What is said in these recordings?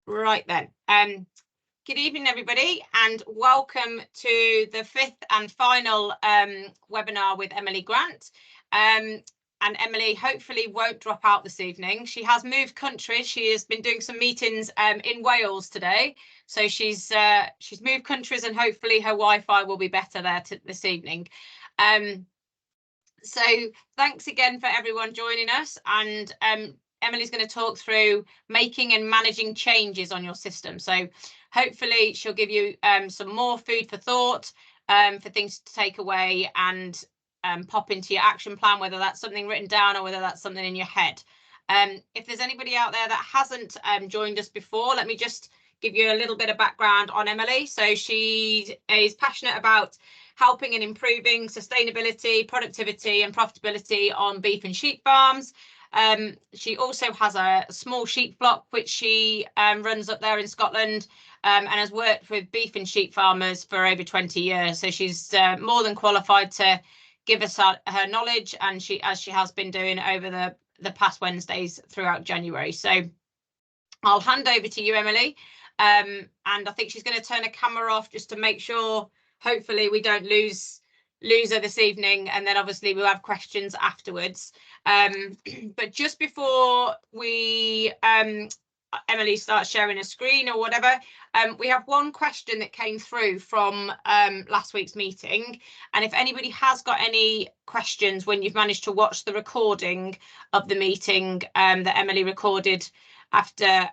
Right then. Good evening, everybody, and welcome to the fifth and final webinar with Emily Grant. And Emily hopefully won't drop out this evening. She has moved countries. She has been doing some meetings in Wales today. So she's moved countries, and hopefully her Wi-Fi will be better there this evening. So thanks again for everyone joining us, and Emily's going to talk through making and managing changes on your system. So hopefully she'll give you some more food for thought, for things to take away and pop into your action plan, whether that's something written down or whether that's something in your head. If there's anybody out there that hasn't joined us before, let me just give you a little bit of background on Emily. So she is passionate about helping and improving sustainability, productivity and profitability on beef and sheep farms. She also has a small sheep flock which she runs up there in Scotland, and has worked with beef and sheep farmers for over 20 years. So she's more than qualified to give us her knowledge, and as she has been doing over the past Wednesdays throughout January. So I'll hand over to you, Emily, and I think she's going to turn her camera off just to make sure hopefully we don't lose her this evening, and then obviously we'll have questions afterwards. But just before we Emily starts sharing a screen or whatever, we have one question that came through from last week's meeting, and if anybody has got any questions when you've managed to watch the recording of the meeting that Emily recorded after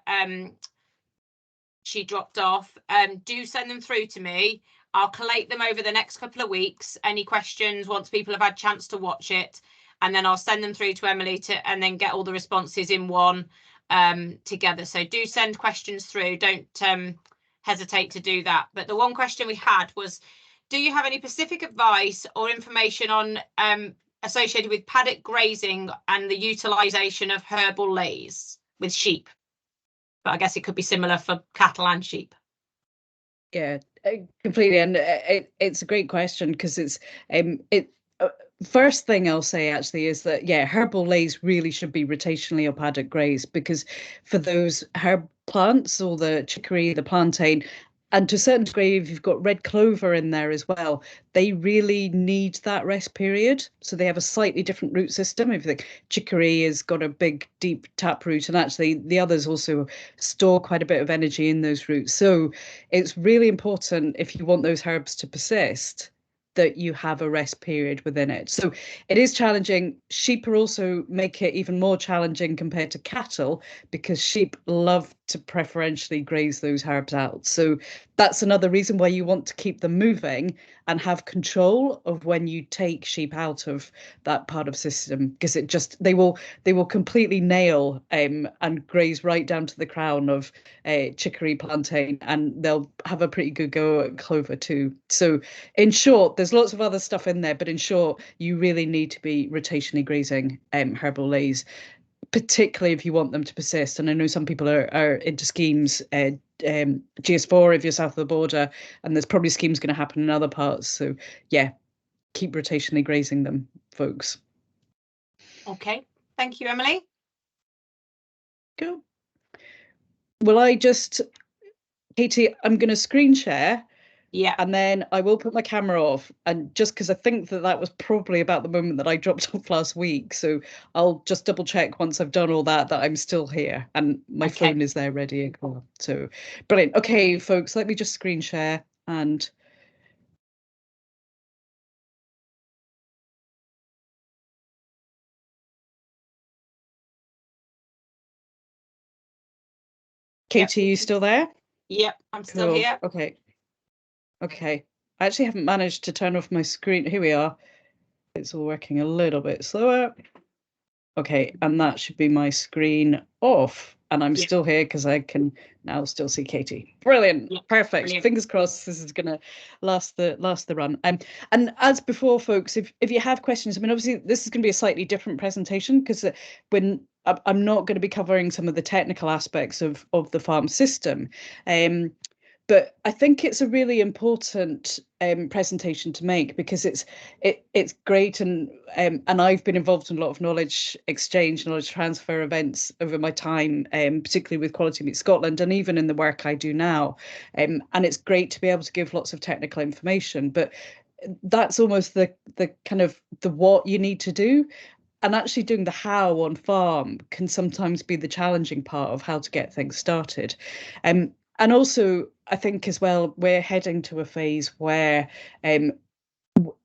she dropped off, do send them through to me. I'll collate them over the next couple of weeks, any questions once people have had a chance to watch it, and then I'll send them through to Emily and then get all the responses in one together. So do send questions through, don't hesitate to do that. But the one question we had was, do you have any specific advice or information on associated with paddock grazing and the utilisation of herbal leys with sheep? But I guess it could be similar for cattle and sheep. Yeah, completely, and it's a great question because it's first thing I'll say actually is that herbal leys really should be rotationally or paddock grazed, because for those herb plants, or the chicory, the plantain, and to a certain degree if you've got red clover in there as well, they really need that rest period. So they have a slightly different root system. If the chicory has got a big deep tap root, and actually the others also store quite a bit of energy in those roots. So it's really important, if you want those herbs to persist, that you have a rest period within it. So it is challenging. Sheep are also make it even more challenging compared to cattle, because sheep love to preferentially graze those herbs out. So that's another reason why you want to keep them moving and have control of when you take sheep out of that part of system, because it just they will completely nail and graze right down to the crown of chicory, plantain, and they'll have a pretty good go at clover too. So in short, there's lots of other stuff in there, but in short, you really need to be rotationally grazing herbal leys, particularly if you want them to persist. And I know some people are into schemes, GS4 if you're south of the border, and there's probably schemes going to happen in other parts. So yeah, keep rotationally grazing them, folks. Okay, thank you, Emily. Cool. Will I just, Katie, I'm going to screen share. Yeah. And then I will put my camera off, and just because I think that was probably about the moment that I dropped off last week. So I'll just double check once I've done all that I'm still here and my phone is there ready. So brilliant. Okay, folks, let me just screen share and Katie, you still there? Yep, I'm still here. Okay. I actually haven't managed to turn off my screen. Here we are. It's all working a little bit slower. Okay, and that should be my screen off, and I'm still here because I can now still see Katie. Brilliant, perfect. Brilliant. Fingers crossed this is going to last the run. And as before, folks, if you have questions, I mean, obviously this is going to be a slightly different presentation, because when I'm not going to be covering some of the technical aspects of the farm system, but I think it's a really important presentation to make, because it's great, and I've been involved in a lot of knowledge exchange, knowledge transfer events over my time, particularly with Quality Meat Scotland, and even in the work I do now. And it's great to be able to give lots of technical information, but that's almost the kind of the what you need to do. And actually doing the how on farm can sometimes be the challenging part of how to get things started. And also, I think as well, we're heading to a phase where there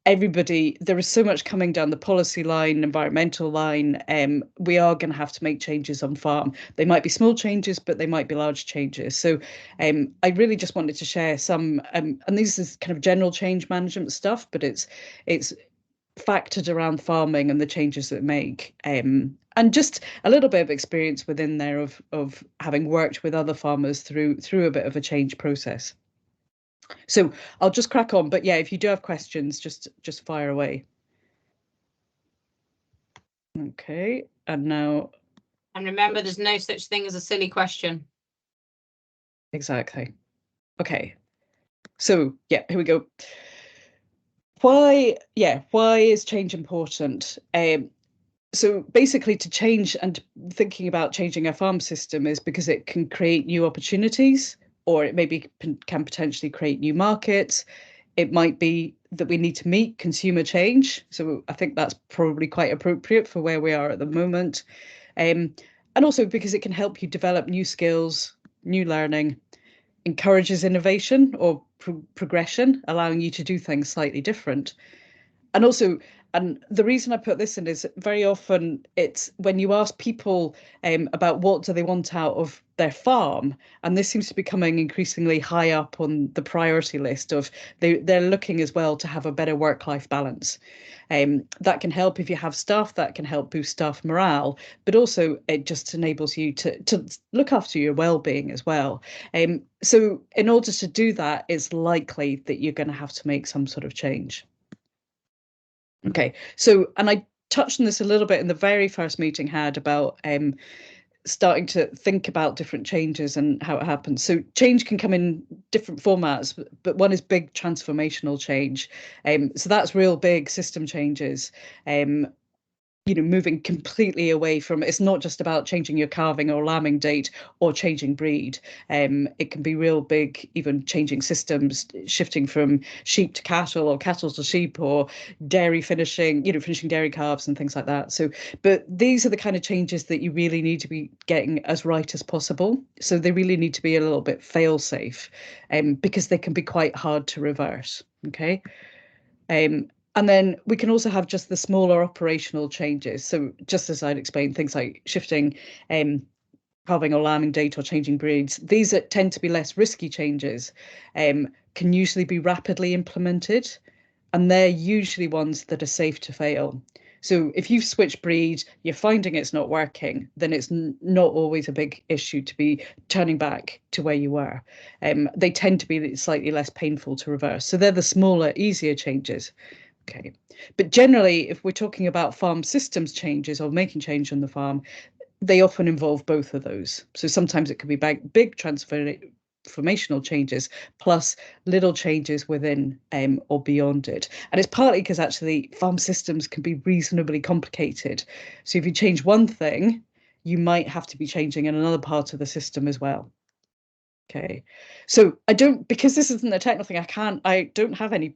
is so much coming down the policy line, environmental line. We are going to have to make changes on farm. They might be small changes, but they might be large changes. So I really just wanted to share some, and this is kind of general change management stuff, but it's factored around farming and the changes that make, and just a little bit of experience within there of having worked with other farmers through a bit of a change process. So I'll just crack on, but yeah, if you do have questions, just fire away. Okay, and now. And remember, there's no such thing as a silly question. Exactly. Okay, so yeah, here we go. Why is change important? So basically, to change and thinking about changing our farm system is because it can create new opportunities, or it maybe can potentially create new markets. It might be that we need to meet consumer change. So I think that's probably quite appropriate for where we are at the moment. And also because it can help you develop new skills, new learning, encourages innovation or progression, allowing you to do things slightly different. And also, and the reason I put this in is very often it's when you ask people about what do they want out of their farm, and this seems to be becoming increasingly high up on the priority list of they're looking as well to have a better work-life balance. That can help if you have staff, that can help boost staff morale, but also it just enables you to look after your well-being as well. So in order to do that, it's likely that you're going to have to make some sort of change. Okay, so, and I touched on this a little bit in the very first meeting had about starting to think about different changes and how it happens. So change can come in different formats, but one is big transformational change. So that's real big system changes. Moving completely away from, it's not just about changing your calving or lambing date or changing breed. It can be real big, even changing systems, shifting from sheep to cattle or cattle to sheep, or dairy finishing dairy calves and things like that. So, but these are the kind of changes that you really need to be getting as right as possible. So they really need to be a little bit fail safe, because they can be quite hard to reverse. Okay. And then we can also have just the smaller operational changes. So just as I'd explained, things like shifting calving or lambing date or changing breeds, these that tend to be less risky changes can usually be rapidly implemented, and they're usually ones that are safe to fail. So if you've switched breed, you're finding it's not working, then it's not always a big issue to be turning back to where you were. They tend to be slightly less painful to reverse. So they're the smaller, easier changes. Okay, but generally, if we're talking about farm systems changes or making change on the farm, they often involve both of those. So sometimes it can be big transformational changes plus little changes within or beyond it. And it's partly because actually farm systems can be reasonably complicated. So if you change one thing, you might have to be changing in another part of the system as well. Okay, so because this isn't a technical thing, I don't have any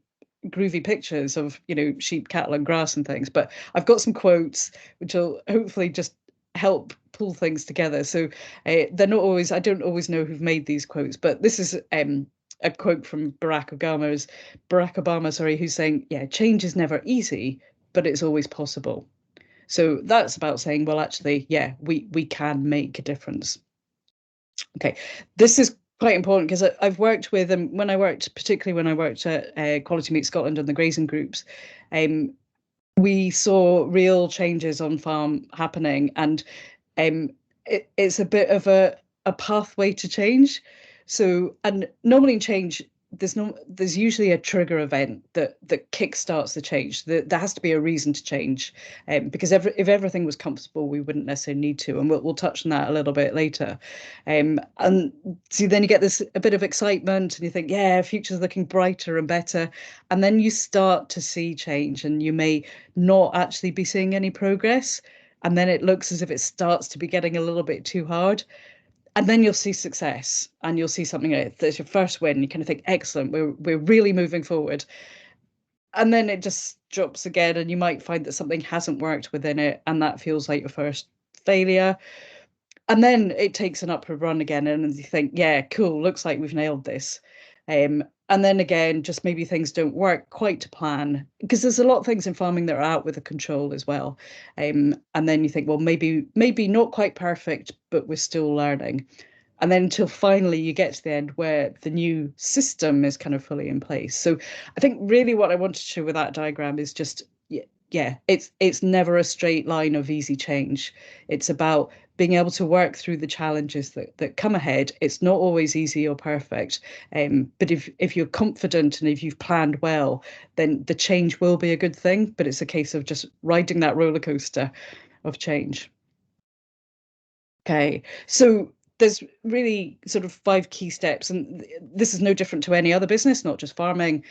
groovy pictures of sheep, cattle and grass and things, but I've got some quotes which will hopefully just help pull things together. So they're not always, I don't always know who've made these quotes, but this is a quote from Barack Obama, who's saying, yeah, change is never easy, but it's always possible. So that's about saying, well, actually, yeah, we can make a difference. Okay, this is quite important because I've worked with them particularly when I worked at Quality Meat Scotland and the grazing groups. We saw real changes on farm happening, and it's a bit of a pathway to change. So, and normally in change, there's usually a trigger event that kickstarts the change. There has to be a reason to change, because if everything was comfortable, we wouldn't necessarily need to, and we'll touch on that a little bit later. And so then you get this a bit of excitement, and you think, yeah, future's looking brighter and better, and then you start to see change, and you may not actually be seeing any progress, and then it looks as if it starts to be getting a little bit too hard. And then you'll see success, and you'll see something that's your first win. You kind of think, excellent, we're really moving forward. And then it just drops again, and you might find that something hasn't worked within it, and that feels like your first failure. And then it takes an upward run again, and you think, yeah, cool, looks like we've nailed this. And then again, just maybe things don't work quite to plan, because there's a lot of things in farming that are out with the control as well. And then you think, well, maybe not quite perfect, but we're still learning. And then until finally you get to the end where the new system is kind of fully in place. So I think really what I wanted to show with that diagram is just, yeah, it's never a straight line of easy change. It's about being able to work through the challenges that come ahead. It's not always easy or perfect, but if you're confident and if you've planned well, then the change will be a good thing. But it's a case of just riding that roller coaster of change. Okay, so there's really sort of 5 key steps, and this is no different to any other business, not just farming.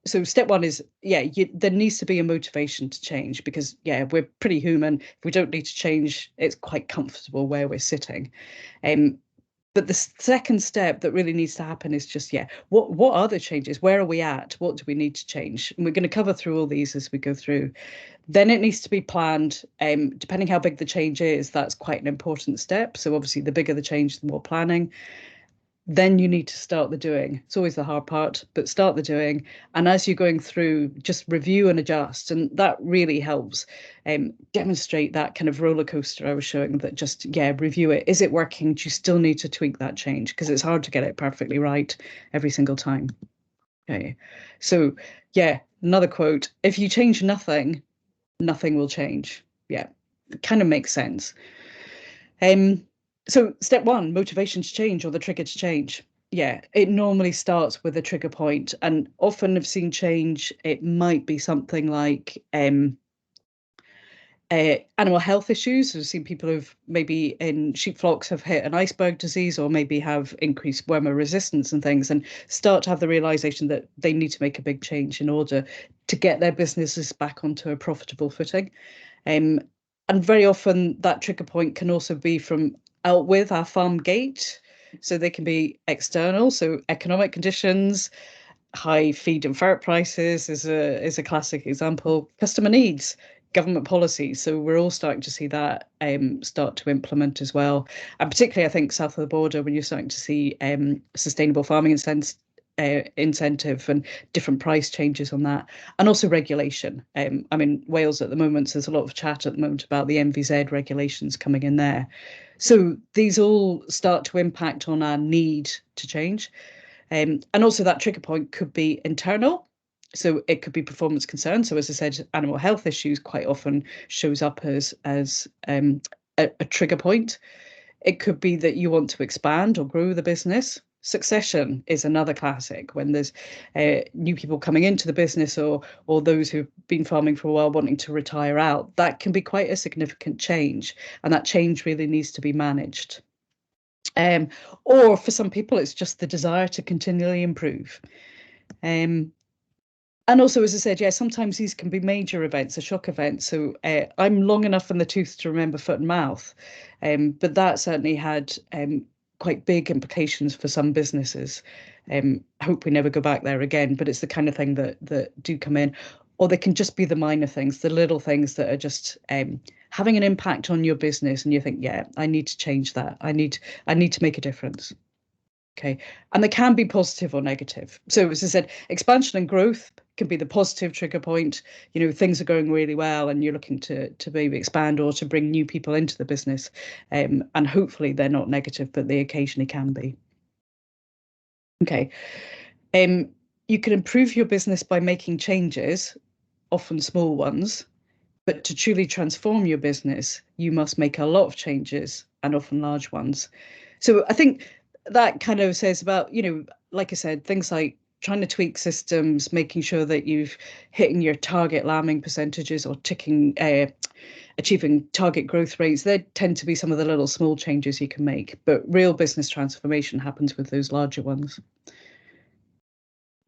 So step 1 is, yeah, there needs to be a motivation to change, because, yeah, we're pretty human. If we don't need to change, it's quite comfortable where we're sitting. But the second step that really needs to happen is just, yeah, what are the changes? Where are we at? What do we need to change? And we're going to cover through all these as we go through. Then it needs to be planned. Depending how big the change is, that's quite an important step. So obviously, the bigger the change, the more planning. Then you need to start the doing. It's always the hard part, but start the doing. And as you're going through, just review and adjust. And that really helps demonstrate that kind of roller coaster I was showing, that just, yeah, review it. Is it working? Do you still need to tweak that change? Because it's hard to get it perfectly right every single time. Okay. So, yeah, another quote: if you change nothing, nothing will change. Yeah, it kind of makes sense. So step 1, motivation to change, or the trigger to change. Yeah, it normally starts with a trigger point, and often I've seen change. It might be something like animal health issues. I've seen people who've maybe in sheep flocks have hit an iceberg disease, or maybe have increased wormer resistance and things, and start to have the realization that they need to make a big change in order to get their businesses back onto a profitable footing. And very often that trigger point can also be from out with our farm gate. So they can be external, so economic conditions, high feed and ferret prices is a classic example. Customer needs, government policy. So we're all starting to see that start to implement as well. And particularly, I think, south of the border, when you're starting to see sustainable farming incentive and different price changes on that, and also regulation. I mean, Wales at the moment, there's a lot of chat at the moment about the MVZ regulations coming in there. So these all start to impact on our need to change. And also that trigger point could be internal. So it could be performance concerns. So as I said, animal health issues quite often shows up as a trigger point. It could be that you want to expand or grow the business. Succession is another classic, when there's new people coming into the business, or those who've been farming for a while wanting to retire out. That can be quite a significant change, and that change really needs to be managed. Or for some people, it's just the desire to continually improve. And also, as I said, yeah, sometimes these can be major events, a shock event. So I'm long enough in the tooth to remember foot and mouth, but that certainly had quite big implications for some businesses. I hope we never go back there again, but it's the kind of thing that do come in. Or they can just be the minor things, the little things that are just having an impact on your business, and you think, yeah, I need to change that. I need to make a difference. Okay, and they can be positive or negative. So as I said, expansion and growth can be the positive trigger point. You know, things are going really well, and you're looking to maybe expand or to bring new people into the business. And hopefully they're not negative, but they occasionally can be. Okay, you can improve your business by making changes, often small ones. But to truly transform your business, you must make a lot of changes, and often large ones. So I think that kind of says about, you know, like I said, things like trying to tweak systems, making sure that you've hitting your target lambing percentages or achieving target growth rates. They tend to be some of the little small changes you can make, but real business transformation happens with those larger ones.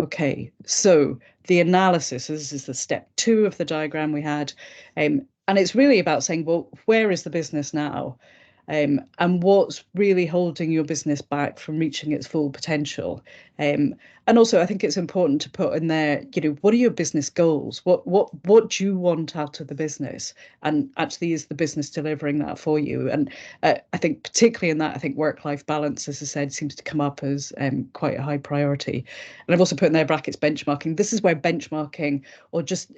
Okay, so the analysis, this is the step 2 of the diagram we had. And it's really about saying, well, where is the business now? And what's really holding your business back from reaching its full potential? And also, I think it's important to put in there, what are your business goals? What do you want out of the business? And actually, is the business delivering that for you? And I think particularly in that, I think work-life balance, as I said, seems to come up as quite a high priority. And I've also put in there brackets benchmarking. This is where benchmarking, or just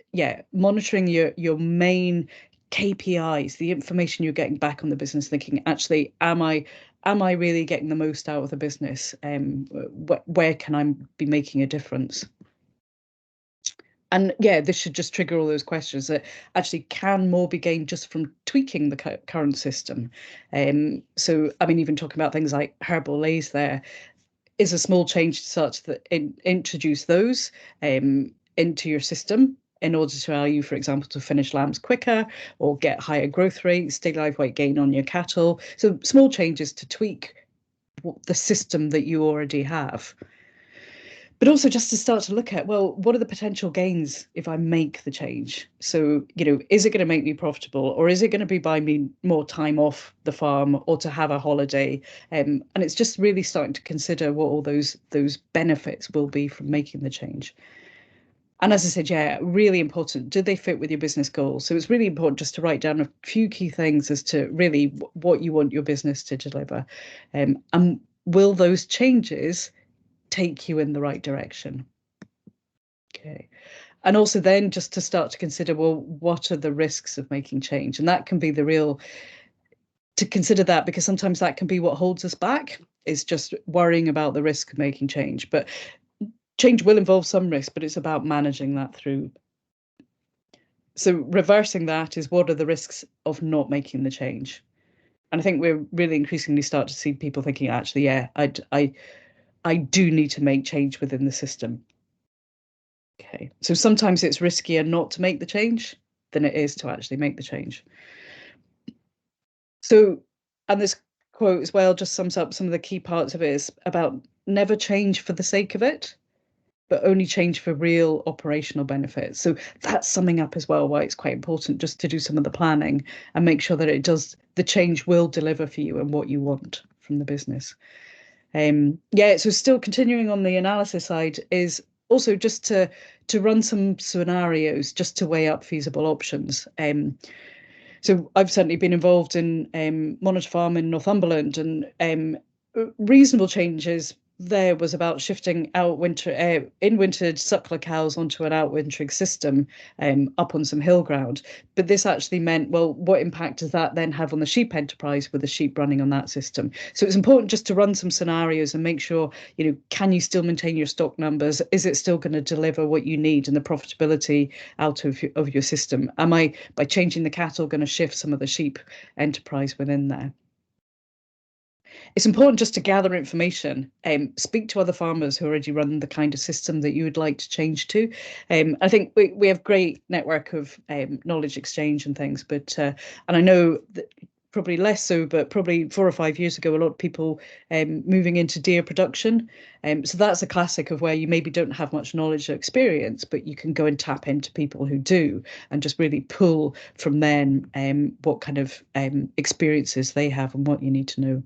monitoring your main KPIs, the information you're getting back on the business, thinking, actually, am I really getting the most out of the business? Where can I be making a difference? And this should just trigger all those questions that actually, can more be gained just from tweaking the current system? So, I mean, even talking about things like herbal lays, there is a small change such that introduce those into your system in order to allow you, for example, to finish lambs quicker or get higher growth rates, daily live weight gain on your cattle. So small changes to tweak the system that you already have. But also just to start to look at, well, what are the potential gains if I make the change? So, is it going to make me profitable, or is it going to be buy me more time off the farm or to have a holiday? And it's just really starting to consider what all those benefits will be from making the change. And as I said, really important. Do they fit with your business goals? So it's really important just to write down a few key things as to really what you want your business to deliver. And will those changes take you in the right direction? Okay. And also then just to start to consider, well, what are the risks of making change? And that can be to consider that, because sometimes that can be what holds us back, is just worrying about the risk of making change. But change will involve some risk, but it's about managing that through. So reversing that is, what are the risks of not making the change? And I think we're really increasingly start to see people thinking, actually, I do need to make change within the system. Okay, so sometimes it's riskier not to make the change than it is to actually make the change. So, and this quote as well just sums up some of the key parts of it, is about never change for the sake of it, but only change for real operational benefits. So that's summing up as well why it's quite important just to do some of the planning and make sure that the change will deliver for you and what you want from the business. So still continuing on the analysis side is also just to run some scenarios just to weigh up feasible options. So I've certainly been involved in Monitor Farm in Northumberland, and reasonable changes there was about shifting in-wintered suckler cows onto an outwintering system up on some hill ground. But this actually meant, well, what impact does that then have on the sheep enterprise with the sheep running on that system? So it's important just to run some scenarios and make sure, can you still maintain your stock numbers? Is it still going to deliver what you need and the profitability out of your system? Am I, by changing the cattle, going to shift some of the sheep enterprise within there? It's important just to gather information, speak to other farmers who already run the kind of system that you would like to change to. I think we have great network of knowledge exchange and things, but and I know that probably less so, but probably 4 or 5 years ago, a lot of people moving into deer production. So that's a classic of where you maybe don't have much knowledge or experience, but you can go and tap into people who do and just really pull from them what kind of experiences they have and what you need to know.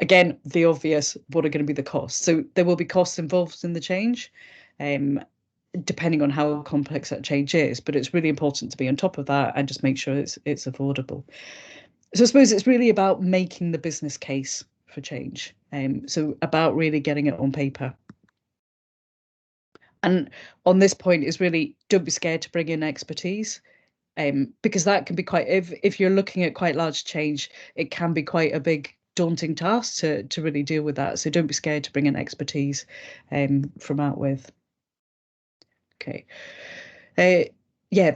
Again, the obvious, what are going to be the costs? So there will be costs involved in the change, depending on how complex that change is, but it's really important to be on top of that and just make sure it's affordable. So I suppose it's really about making the business case for change. So about really getting it on paper. And on this point is really, don't be scared to bring in expertise. Because that can be quite, if you're looking at quite large change, it can be quite a big daunting task to really deal with that. So don't be scared to bring in expertise from out with. Okay. The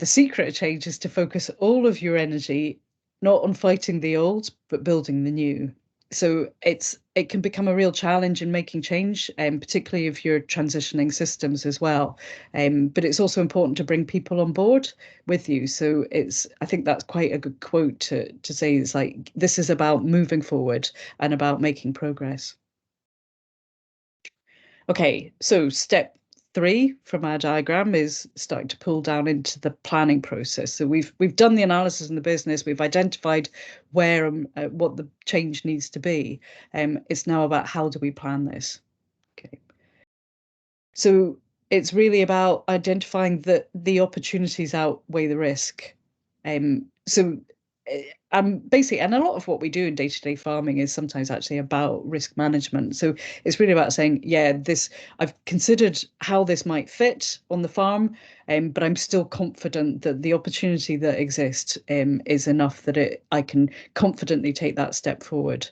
secret of change is to focus all of your energy not on fighting the old, but building the new. So it can become a real challenge in making change, particularly if you're transitioning systems as well. But it's also important to bring people on board with you. So I think that's quite a good quote to say. It's like, this is about moving forward and about making progress. Okay, so step 3 from our diagram is starting to pull down into the planning process. So we've done the analysis in the business, we've identified where what the change needs to be. It's now about, how do we plan this? Okay. So it's really about identifying that the opportunities outweigh the risk. So basically, and a lot of what we do in day-to-day farming is sometimes actually about risk management. So it's really about saying, yeah, I've considered how this might fit on the farm, but I'm still confident that the opportunity that exists is enough that I can confidently take that step forward.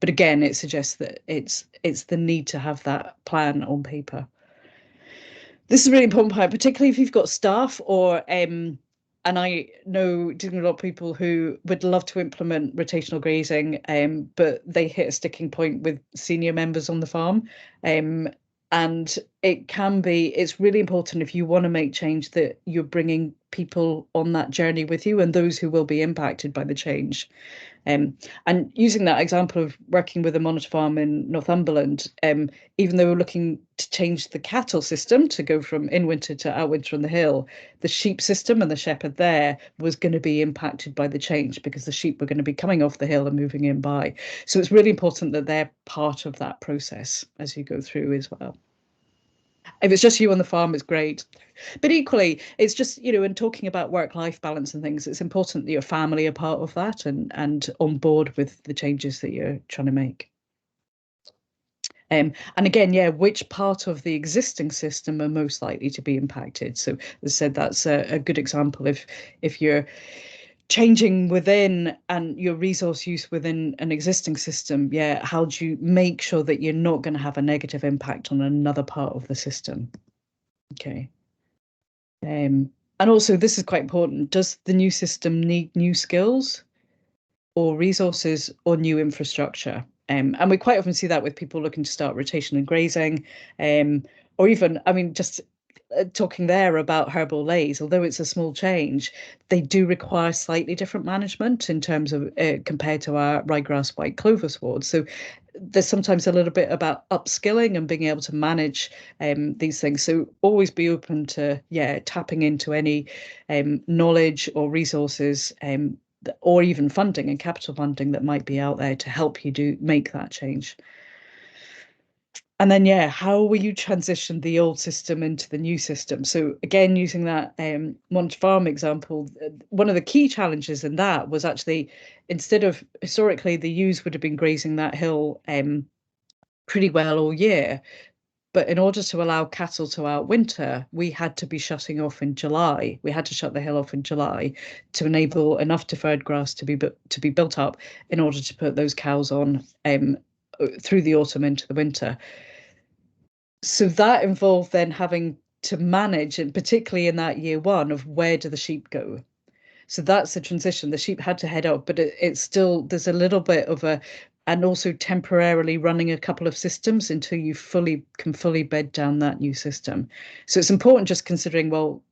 But again, it suggests that it's the need to have that plan on paper. This is a really important part, particularly if you've got staff and I know dealing with a lot of people who would love to implement rotational grazing, but they hit a sticking point with senior members on the farm. And it's really important, if you want to make change, that you're bringing people on that journey with you and those who will be impacted by the change. And using that example of working with a monitor farm in Northumberland, even though we're looking to change the cattle system to go from in winter to out winter on the hill, the sheep system and the shepherd there was going to be impacted by the change, because the sheep were going to be coming off the hill and moving in by. So it's really important that they're part of that process as you go through as well. If it's just you on the farm, it's great. But equally, it's just, in talking about work-life balance and things, it's important that your family are part of that and on board with the changes that you're trying to make. And again, yeah, which part of the existing system are most likely to be impacted? So as I said, that's a good example. If you're changing within and your resource use within an existing system, yeah, how do you make sure that you're not going to have a negative impact on another part of the system? Okay. And also, this is quite important. Does the new system need new skills or resources or new infrastructure? And we quite often see that with people looking to start rotation and grazing, or even, just talking there about herbal lays, although it's a small change, they do require slightly different management in terms of compared to our ryegrass white clover sward. So there's sometimes a little bit about upskilling and being able to manage these things. So always be open to tapping into any knowledge or resources or even funding and capital funding that might be out there to help you make that change. And then, how will you transition the old system into the new system? So again, using that Monitor Farm example, one of the key challenges in that was actually, instead of historically, the ewes would have been grazing that hill pretty well all year. But in order to allow cattle to outwinter, we had to be shutting off in July. We had to shut the hill off in July to enable enough deferred grass to be built up in order to put those cows on through the autumn into the winter. So that involved then having to manage, and particularly in that year one, of where do the sheep go. So that's the transition. The sheep had to head up, but it's still, there's a little bit of and also temporarily running a couple of systems until you can fully bed down that new system. So it's important just considering, well,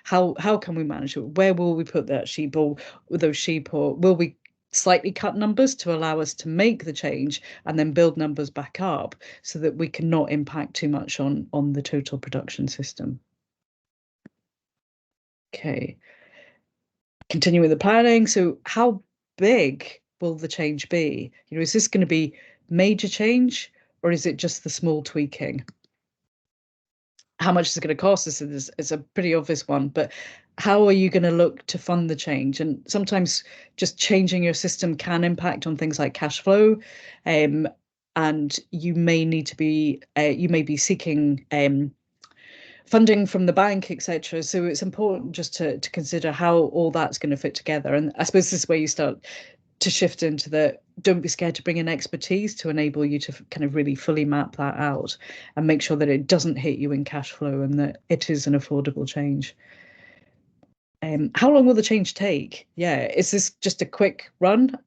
how can we manage it? Where will we put that sheep or those sheep, or will we slightly cut numbers to allow us to make the change and then build numbers back up so that we cannot impact too much on the total production system? Okay. Continue with the planning. So how big will the change be? Is this going to be major change, or is it just the small tweaking? How much is it going to cost? This is a pretty obvious one, but how are you going to look to fund the change? And sometimes just changing your system can impact on things like cash flow, and you may be seeking funding from the bank, etc. So it's important just to consider how all that's going to fit together. And I suppose this is where you start to shift into don't be scared to bring in expertise to enable you to kind of really fully map that out and make sure that it doesn't hit you in cash flow and that it is an affordable change. How long will the change take? Is this just a quick run?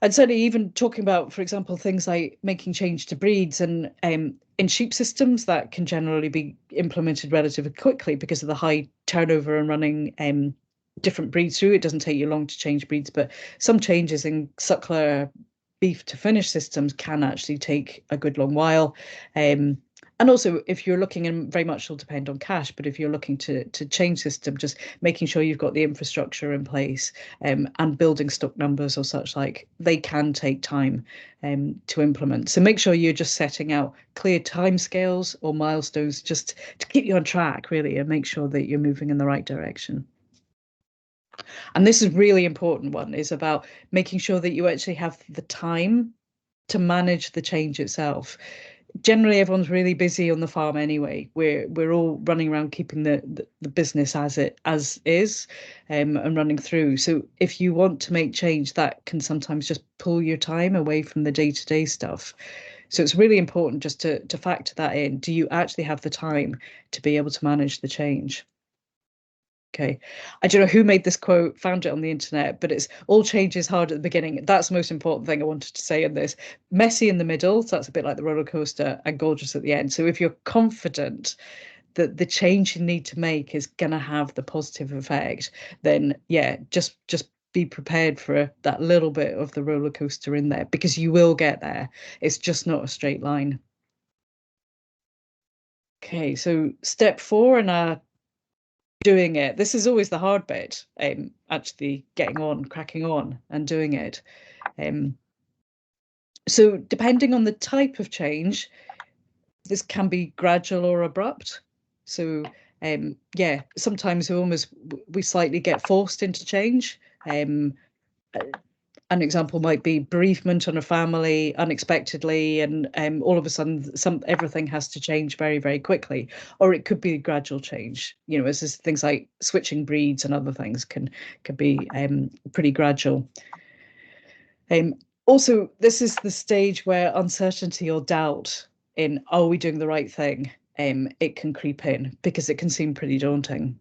And certainly even talking about, for example, things like making change to breeds, and in sheep systems that can generally be implemented relatively quickly because of the high turnover and running different breeds through. It doesn't take you long to change breeds, but some changes in suckler beef to finish systems can actually take a good long while. And also, if you're looking, and very much will depend on cash, but if you're looking to change system, just making sure you've got the infrastructure in place, and building stock numbers or such like, they can take time to implement. So make sure you're just setting out clear timescales or milestones just to keep you on track, really, and make sure that you're moving in the right direction. And this is really important one, is about making sure that you actually have the time to manage the change itself. Generally, everyone's really busy on the farm anyway. We're all running around keeping the business as is, and running through. So if you want to make change, that can sometimes just pull your time away from the day-to-day stuff. So it's really important just to factor that in. Do you actually have the time to be able to manage the change? Okay, I don't know who made this quote, found it on the internet, but it's all change is hard at the beginning. That's the most important thing I wanted to say in this. Messy in the middle, so that's a bit like the roller coaster, and gorgeous at the end. So if you're confident that the change you need to make is going to have the positive effect, then yeah, just be prepared for that little bit of the roller coaster in there, because you will get there. It's just not a straight line. Okay, so step 4 in our doing it. This is always the hard bit, actually getting on, cracking on and doing it. So depending on the type of change, this can be gradual or abrupt. So yeah, sometimes we slightly get forced into change. An example might be bereavement on a family unexpectedly, and all of a sudden everything has to change very, very quickly. Or it could be a gradual change. You know, as things like switching breeds and other things can be pretty gradual. Also, this is the stage where uncertainty or doubt in, are we doing the right thing? It can creep in, because it can seem pretty daunting.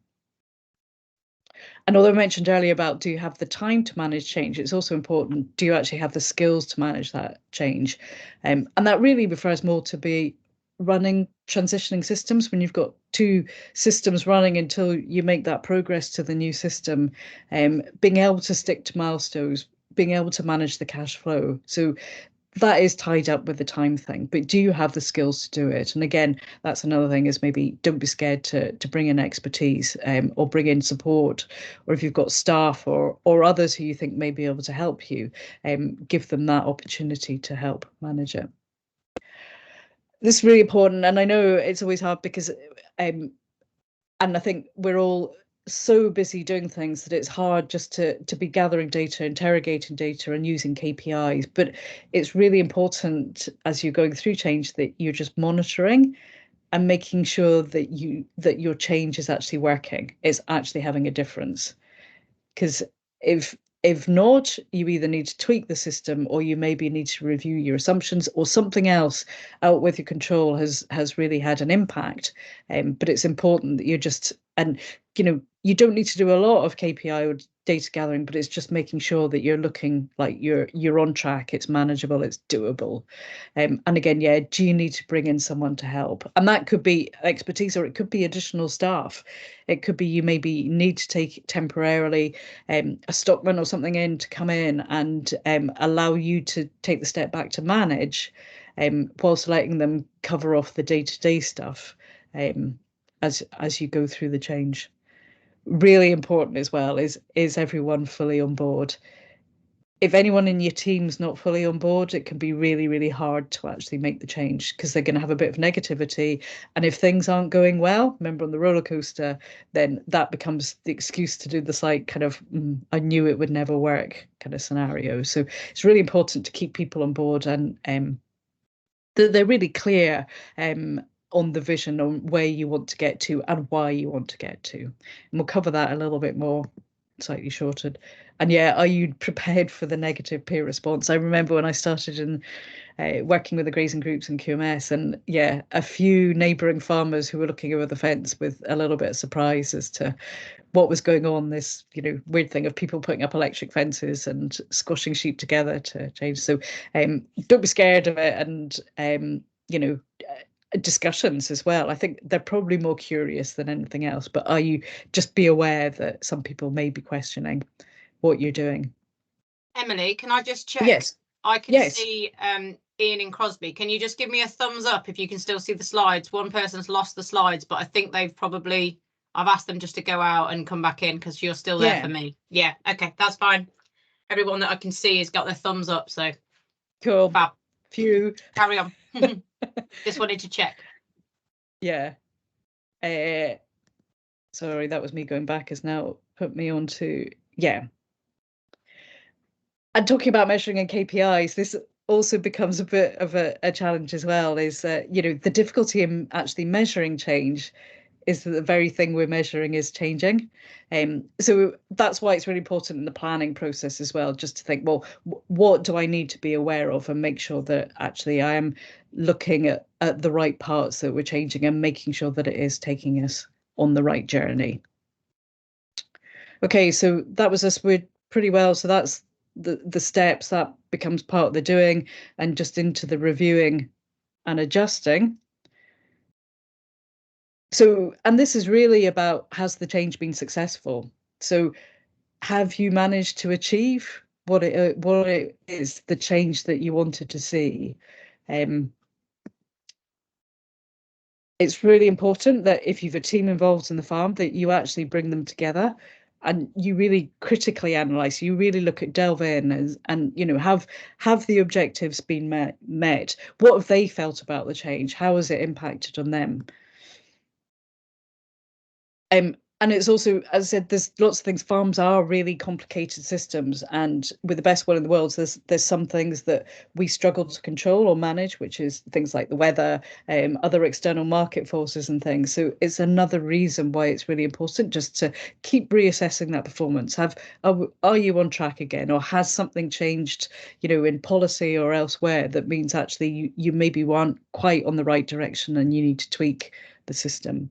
And although I mentioned earlier about, do you have the time to manage change, it's also important, do you actually have the skills to manage that change? And that really refers more to be running transitioning systems. When you've got 2 systems running until you make that progress to the new system, being able to stick to milestones, being able to manage the cash flow. So that is tied up with the time thing, but do you have the skills to do it? And again, that's another thing, is maybe don't be scared to bring in expertise, or bring in support, or if you've got staff or others who you think may be able to help you, give them that opportunity to help manage it. This is really important, and I know it's always hard because and I think we're all so busy doing things that it's hard just to be gathering data, interrogating data, and using KPIs. But it's really important, as you're going through change, that you're just monitoring and making sure that your change is actually working, it's actually having a difference. Because if not, you either need to tweak the system, or you maybe need to review your assumptions, or something else out with your control has really had an impact. But it's important that you're just, and you don't need to do a lot of KPI or data gathering, but it's just making sure that you're looking like you're on track, it's manageable, it's doable. And again, yeah, do you need to bring in someone to help? And that could be expertise, or it could be additional staff. It could be you maybe need to take temporarily a stockman or something in to come in and allow you to take the step back to manage, whilst letting them cover off the day-to-day stuff, as you go through the change. Really important as well is everyone fully on board? If anyone in your team's not fully on board, it can be really, really hard to actually make the change, because they're going to have a bit of negativity. And if things aren't going well, remember on the roller coaster, then that becomes the excuse to do this, like, kind of, I knew it would never work kind of scenario. So it's really important to keep people on board, and they're really clear on the vision, on where you want to get to and why you want to get to. And we'll cover that a little bit more slightly shorter And yeah, are you prepared for the negative peer response? I remember when I started in working with the grazing groups in QMS, and yeah, a few neighbouring farmers who were looking over the fence with a little bit of surprise as to what was going on. This, weird thing of people putting up electric fences and squashing sheep together to change. So don't be scared of it, and discussions as well. I think they're probably more curious than anything else, but are you just be aware that some people may be questioning what you're doing. Emily, can I just check? Yes. I can Yes. see Ian and Crosby. Can you just give me a thumbs up if you can still see the slides? One person's lost the slides, but I think I've asked them just to go out and come back in because you're still there for me. Yeah, okay, that's fine. Everyone that I can see has got their thumbs up, so cool. Fab. Phew. Carry on. Just wanted to check. Yeah. Sorry, that was me going back, has now put me on to, yeah. And talking about measuring and KPIs, this also becomes a bit of a challenge as well, is the difficulty in actually measuring change is that the very thing we're measuring is changing. So that's why it's really important in the planning process as well, just to think, well, what do I need to be aware of, and make sure that actually I am looking at the right parts that we're changing and making sure that it is taking us on the right journey. Okay, so that was us pretty well. So that's the steps, that becomes part of the doing, and just into the reviewing and adjusting. So, and this is really about, has the change been successful? So have you managed to achieve what it is, the change that you wanted to see? It's really important that if you've a team involved in the farm, that you actually bring them together and you really critically analyze, you really delve in and have the objectives been met? What have they felt about the change? How has it impacted on them? And it's also, as I said, there's lots of things. Farms are really complicated systems, and with the best will in the world, there's some things that we struggle to control or manage, which is things like the weather, other external market forces and things. So it's another reason why it's really important just to keep reassessing that performance. Are you on track again, or has something changed, in policy or elsewhere, that means actually you maybe weren't quite on the right direction and you need to tweak the system?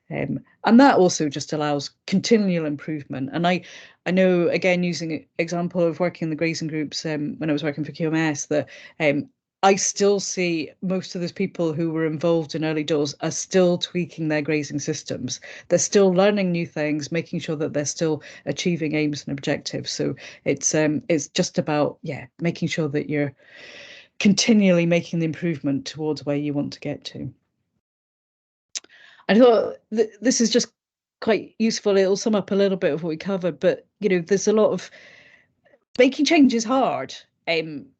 And that also just allows continual improvement. And I know, again, using an example of working in the grazing groups when I was working for QMS, that I still see most of those people who were involved in early doors are still tweaking their grazing systems. They're still learning new things, making sure that they're still achieving aims and objectives. So it's just about, making sure that you're continually making the improvement towards where you want to get to. I thought this is just quite useful. It'll sum up a little bit of what we covered, but there's a lot of making change is hard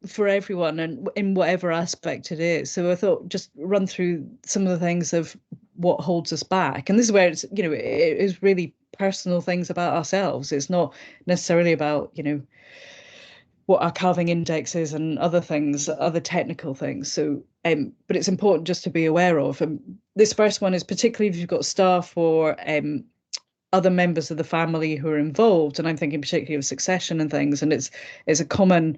for everyone, and in whatever aspect it is. So I thought just run through some of the things of what holds us back, and this is where it's it is really personal things about ourselves. It's not necessarily about what our calving index is and other things, other technical things. So, but it's important just to be aware of. And this first one is particularly if you've got staff or other members of the family who are involved, and I'm thinking particularly of succession and things. And it's a common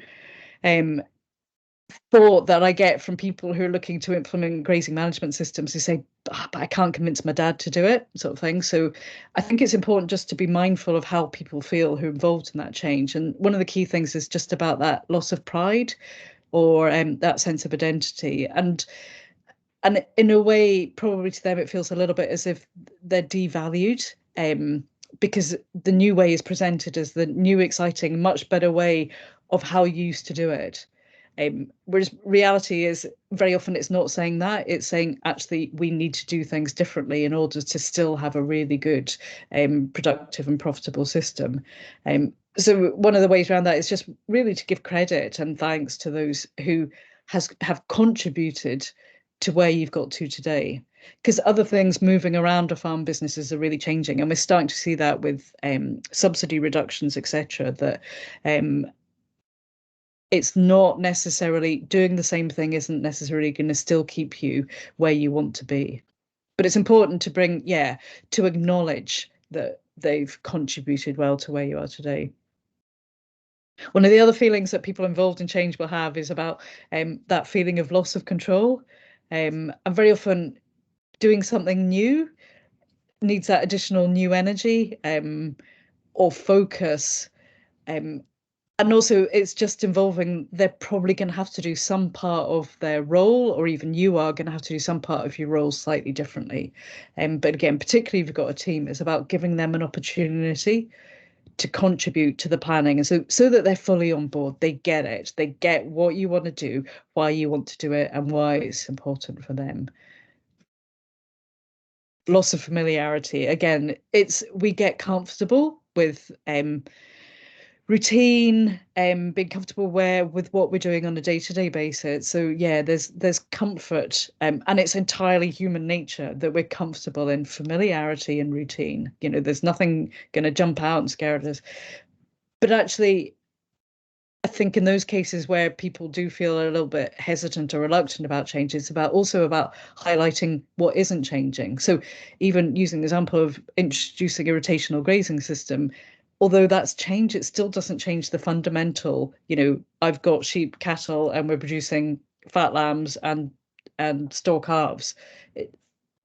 thought that I get from people who are looking to implement grazing management systems. They say, but I can't convince my dad to do it, sort of thing. So I think it's important just to be mindful of how people feel who are involved in that change. And one of the key things is just about that loss of pride, or that sense of identity. And in a way, probably to them, it feels a little bit as if they're devalued, because the new way is presented as the new, exciting, much better way of how you used to do it. Whereas reality is very often it's not saying that, it's saying actually we need to do things differently in order to still have a really good, productive and profitable system. So one of the ways around that is just really to give credit and thanks to those who have contributed to where you've got to today, because other things moving around a farm businesses are really changing, and we're starting to see that with subsidy reductions, etc. That it's not necessarily doing the same thing isn't necessarily going to still keep you where you want to be. But it's important to to acknowledge that they've contributed well to where you are today. One of the other feelings that people involved in change will have is about that feeling of loss of control. And very often doing something new needs that additional new energy or focus. And also it's just involving, they're probably going to have to do some part of their role, or even you are going to have to do some part of your role slightly differently. But again, particularly if you've got a team, it's about giving them an opportunity to contribute to the planning, and so that they're fully on board. They get it, they get what you want to do, why you want to do it, and why it's important for them. Loss of familiarity, again, we get comfortable with routine, being comfortable with what we're doing on a day-to-day basis. So yeah, there's comfort, and it's entirely human nature that we're comfortable in familiarity and routine. There's nothing going to jump out and scare us. But actually, I think in those cases where people do feel a little bit hesitant or reluctant about change, it's also about highlighting what isn't changing. So even using the example of introducing a rotational grazing system, although that's change, it still doesn't change the fundamental. I've got sheep, cattle, and we're producing fat lambs and store calves.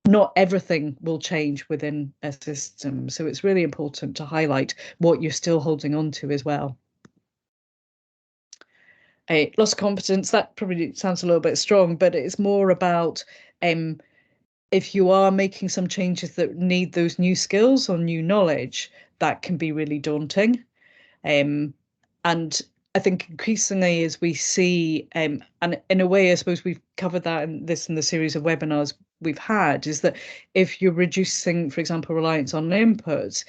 Not everything will change within a system. So it's really important to highlight what you're still holding on to as well. Loss of competence, that probably sounds a little bit strong, but it's more about if you are making some changes that need those new skills or new knowledge, that can be really daunting. And I think increasingly as we see, and in a way, I suppose we've covered that in the series of webinars we've had, is that if you're reducing, for example, reliance on inputs,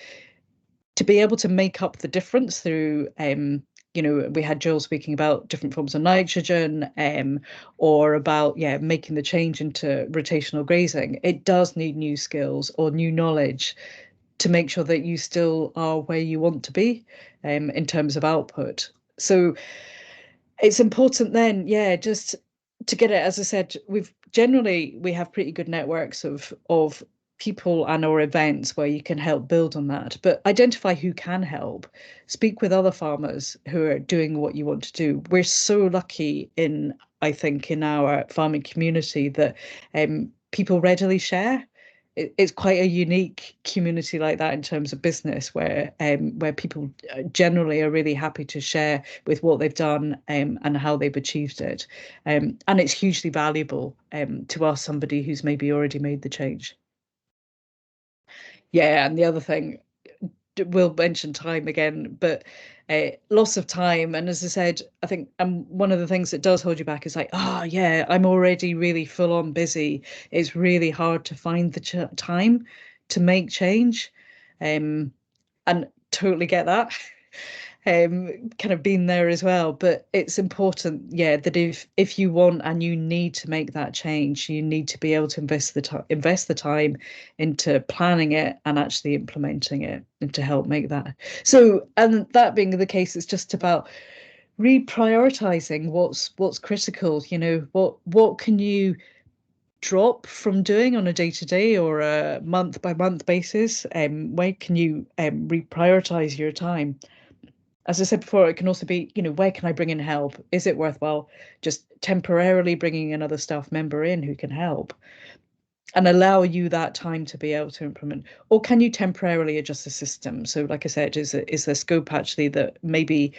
to be able to make up the difference through we had Joel speaking about different forms of nitrogen, or about making the change into rotational grazing. It does need new skills or new knowledge to make sure that you still are where you want to be in terms of output. So it's important then, just to get it. As I said, we have pretty good networks of people and or events where you can help build on that, but identify who can help. Speak with other farmers who are doing what you want to do. We're so lucky I think in our farming community that people readily share. It's quite a unique community like that in terms of business, where people generally are really happy to share with what they've done and how they've achieved it, and it's hugely valuable to ask somebody who's maybe already made the change. Yeah, and the other thing, we'll mention time again, but loss of time. And as I said, I think one of the things that does hold you back is like, I'm already really full on busy. It's really hard to find the time to make change. And totally get that. Kind of been there as well, but it's important, that if you want and you need to make that change, you need to be able to invest the time into planning it and actually implementing it, and to help make that. So, and that being the case, it's just about reprioritizing what's critical. What can you drop from doing on a day-to-day or a month-by-month basis? Where can you reprioritize your time? As I said before, it can also be, where can I bring in help? Is it worthwhile just temporarily bringing another staff member in who can help and allow you that time to be able to implement? Or can you temporarily adjust the system? So like I said, is there scope actually that maybe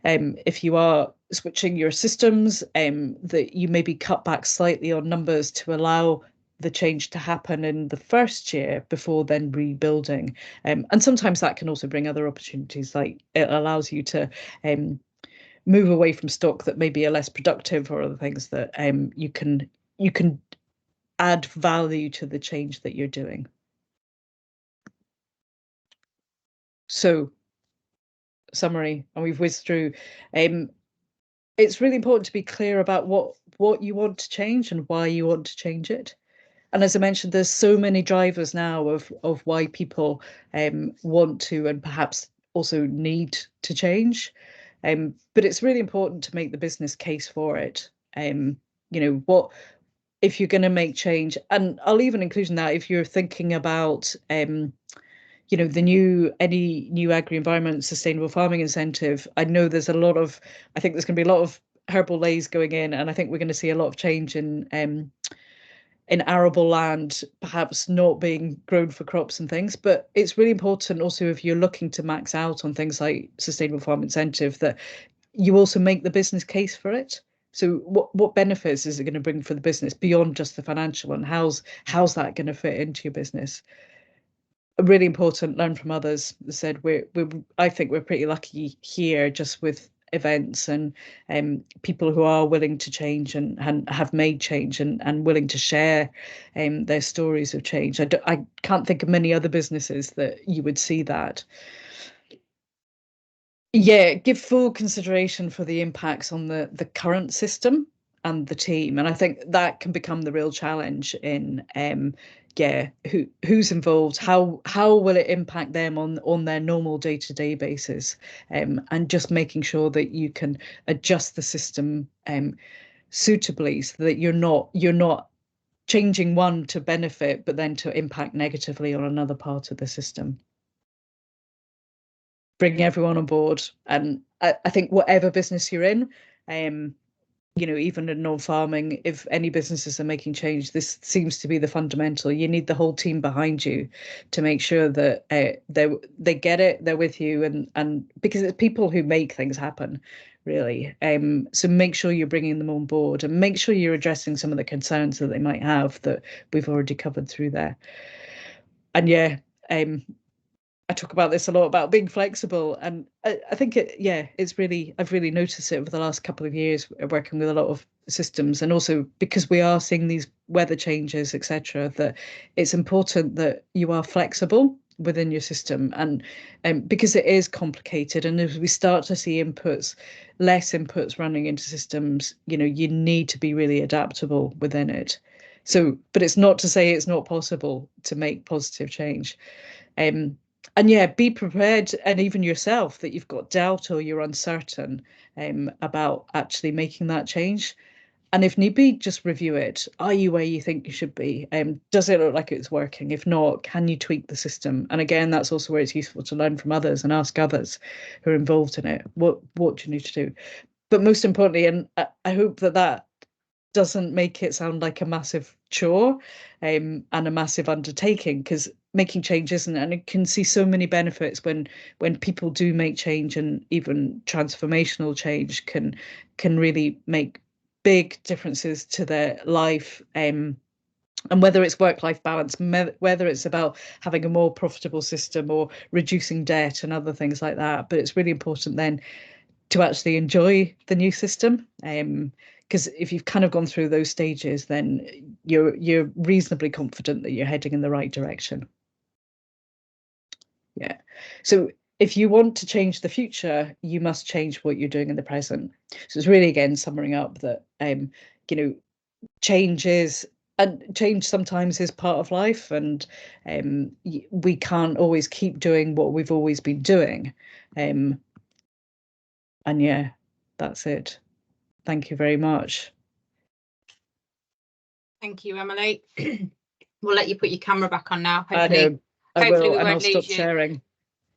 if you are switching your systems, that you maybe cut back slightly on numbers to allow the change to happen in the first year before then rebuilding. And sometimes that can also bring other opportunities, like it allows you to move away from stock that maybe are less productive, or other things that you can add value to the change that you're doing. So summary, and we've whizzed through. It's really important to be clear about what you want to change and why you want to change it. And as I mentioned, there's so many drivers now of why people want to and perhaps also need to change. But it's really important to make the business case for it. What if you're going to make change? And I'll even include in that, if you're thinking about you know, any new agri-environment sustainable farming incentive, I know I think there's going to be a lot of herbal leys going in, and I think we're going to see a lot of change in arable land perhaps not being grown for crops and things. But it's really important also, if you're looking to max out on things like sustainable farm incentive, that you also make the business case for it. So what benefits is it going to bring for the business beyond just the financial, and how's that going to fit into your business? Really important, learn from others. As I said, I think we're pretty lucky here, just with events and people who are willing to change and have made change and willing to share their stories of change. I can't think of many other businesses that you would see that. Yeah, give full consideration for the impacts on the current system and the team, and I think that can become the real challenge in who's involved, how will it impact them on their normal day-to-day basis, and just making sure that you can adjust the system suitably, so that you're not changing one to benefit but then to impact negatively on another part of the system. Bring everyone on board, and I think whatever business you're in, you know, even in non-farming, if any businesses are making change, this seems to be the fundamental. You need the whole team behind you to make sure that they get it, they're with you, and because it's people who make things happen, really. So make sure you're bringing them on board, and make sure you're addressing some of the concerns that they might have that we've already covered through there. And I talk about this a lot, about being flexible, and I think I've really noticed it over the last couple of years, working with a lot of systems, and also because we are seeing these weather changes, etc., that it's important that you are flexible within your system, and because it is complicated, and if we start to see less inputs running into systems, you know, you need to be really adaptable within it. So, but it's not to say it's not possible to make positive change. And be prepared, and even yourself, that you've got doubt or you're uncertain about actually making that change. And if need be, just review it. Are you where you think you should be? Does it look like it's working? If not, can you tweak the system? And again, that's also where it's useful to learn from others and ask others who are involved in it, what do you need to do? But most importantly, and I hope that doesn't make it sound like a massive chore and a massive undertaking, because making change isn't, and it can see so many benefits when people do make change, and even transformational change can really make big differences to their life, and whether it's work-life balance, whether it's about having a more profitable system or reducing debt and other things like that. But it's really important then to actually enjoy the new system, because if you've kind of gone through those stages, then you're reasonably confident that you're heading in the right direction. Yeah. So if you want to change the future, you must change what you're doing in the present. So it's really, again, summing up that you know, change sometimes is part of life, and we can't always keep doing what we've always been doing. And that's it. Thank you very much. Thank you, Emily. We'll let you put your camera back on now. Hopefully, I will, and I'll stop sharing.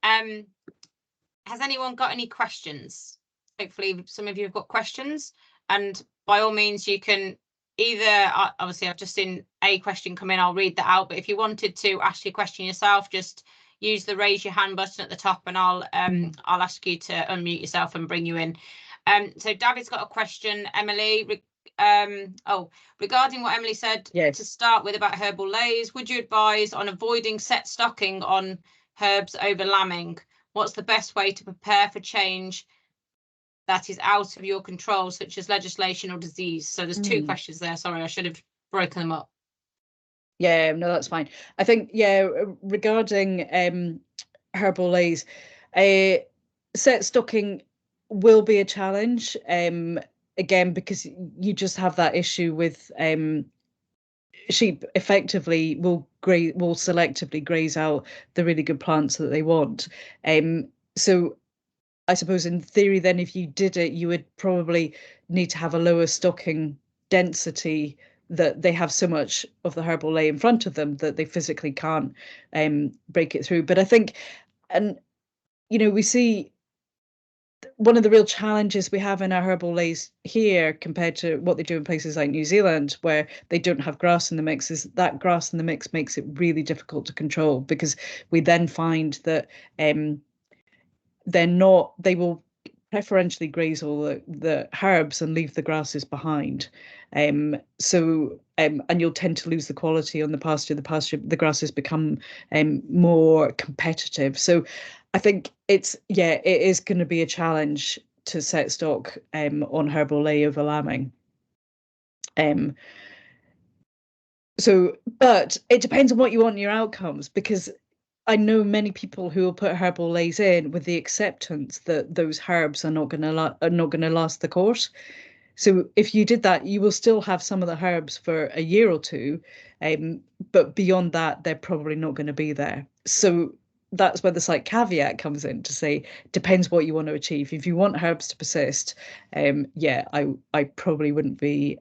Has anyone got any questions? Hopefully some of you have got questions, and by all means you can either, obviously I've just seen a question come in, I'll read that out, but if you wanted to ask your question yourself, just use the raise your hand button at the top, and I'll ask you to unmute yourself and bring you in. So David's got a question, Emily, regarding what Emily said, yes, to start with about herbal leys, would you advise on avoiding set stocking on herbs over lambing? What's the best way to prepare for change that is out of your control, such as legislation or disease? So there's two questions there. Sorry, I should have broken them up. Yeah, no, that's fine. I think, regarding herbal leys, set stocking will be a challenge, again, because you just have that issue with sheep effectively will selectively graze out the really good plants that they want. So I suppose in theory, then, if you did it, you would probably need to have a lower stocking density that they have so much of the herbal ley in front of them that they physically can't break it through. But I think, and we see one of the real challenges we have in our herbal leys here compared to what they do in places like New Zealand, where they don't have grass in the mix, is that grass in the mix makes it really difficult to control, because we then find that they will preferentially graze all the herbs and leave the grasses behind. And you'll tend to lose the quality on the pasture. The grasses become more competitive. So I think it is going to be a challenge to set stock on herbal ley over lambing. But it depends on what you want in your outcomes, because I know many people who will put herbal leys in with the acceptance that those herbs are not going to last the course. So if you did that, you will still have some of the herbs for a year or two, but beyond that, they're probably not going to be there. So that's where the slight caveat comes in to say, depends what you want to achieve. If you want herbs to persist, I probably wouldn't be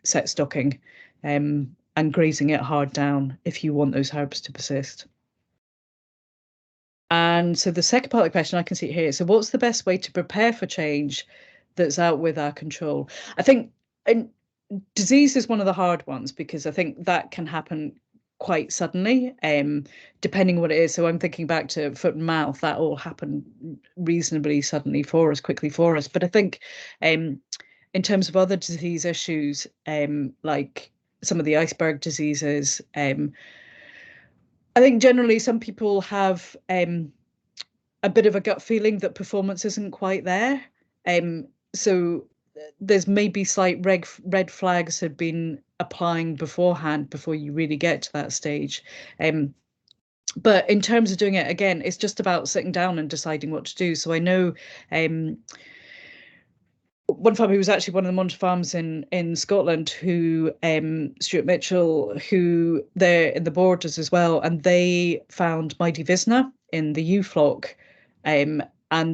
set stocking and grazing it hard down if you want those herbs to persist. And so the second part of the question, I can see it here. So what's the best way to prepare for change that's out with our control? I think disease is one of the hard ones, because I think that can happen quite suddenly, depending what it is. So I'm thinking back to foot and mouth, that all happened reasonably suddenly quickly for us. But I think in terms of other disease issues, like some of the iceberg diseases, I think generally some people have a bit of a gut feeling that performance isn't quite there. So there's maybe slight red flags have been applying beforehand before you really get to that stage. But in terms of doing it, again, it's just about sitting down and deciding what to do. So I know one farmer who was actually one of the Monter farms in Scotland, who Stuart Mitchell, who they're in the Borders as well, and they found Mydevisna in the ewe flock, and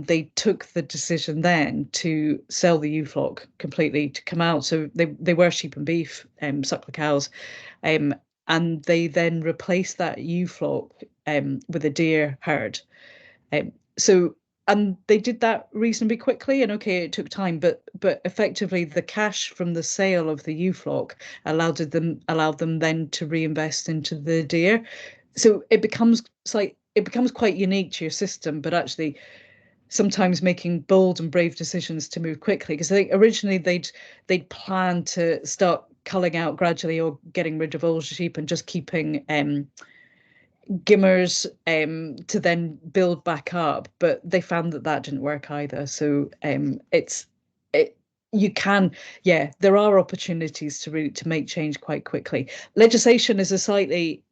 they took the decision then to sell the ewe flock completely, to come out. So they were sheep and beef, suckler cows, and they then replaced that ewe flock with a deer herd. And they did that reasonably quickly, and okay, it took time, but effectively the cash from the sale of the ewe flock allowed them then to reinvest into the deer. So it becomes quite unique to your system, but actually sometimes making bold and brave decisions to move quickly, because I think originally they'd planned to start culling out gradually or getting rid of all sheep and just keeping gimmers to then build back up, but they found that didn't work either. So there are opportunities to make change quite quickly. Legislation is a slightly